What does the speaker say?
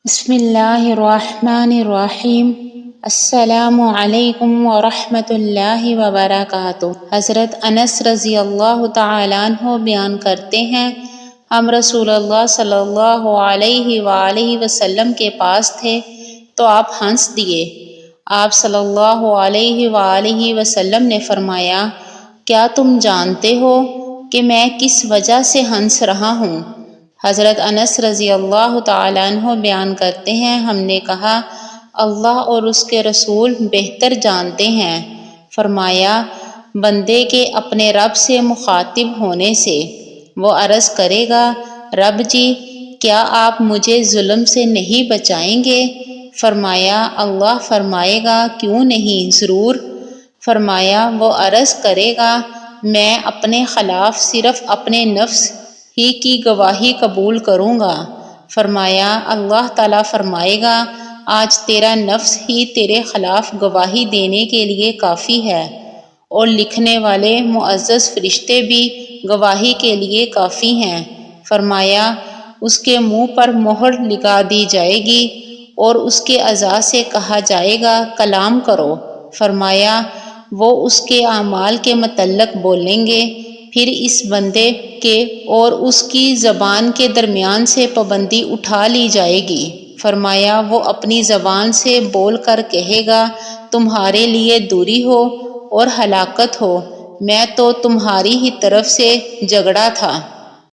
بسم اللہ الرحمن الرحیم۔ السلام علیکم ورحمۃ اللہ وبرکاتہ۔ حضرت انس رضی اللہ تعالیٰ عنہ بیان کرتے ہیں، ہم رسول اللہ صلی اللہ علیہ وآلہ وسلم کے پاس تھے تو آپ ہنس دیے۔ آپ صلی اللہ علیہ وآلہ وسلم نے فرمایا، کیا تم جانتے ہو کہ میں کس وجہ سے ہنس رہا ہوں؟ حضرت انس رضی اللہ تعالیٰ عنہ بیان کرتے ہیں، ہم نے کہا اللہ اور اس کے رسول بہتر جانتے ہیں۔ فرمایا، بندے کے اپنے رب سے مخاطب ہونے سے۔ وہ عرض کرے گا، رب جی کیا آپ مجھے ظلم سے نہیں بچائیں گے؟ فرمایا، اللہ فرمائے گا کیوں نہیں، ضرور۔ فرمایا، وہ عرض کرے گا، میں اپنے خلاف صرف اپنے نفس ہی کی گواہی قبول کروں گا۔ فرمایا، اللہ تعالیٰ فرمائے گا، آج تیرا نفس ہی تیرے خلاف گواہی دینے کے لیے کافی ہے، اور لکھنے والے معزز فرشتے بھی گواہی کے لیے کافی ہیں۔ فرمایا، اس کے منہ پر مہر لگا دی جائے گی اور اس کے اعضاء سے کہا جائے گا کلام کرو۔ فرمایا، وہ اس کے اعمال کے متعلق بولیں گے، پھر اس بندے کے اور اس کی زبان کے درمیان سے پابندی اٹھا لی جائے گی۔ فرمایا، وہ اپنی زبان سے بول کر کہے گا، تمہارے لیے دوری ہو اور ہلاکت ہو، میں تو تمہاری ہی طرف سے جھگڑا تھا۔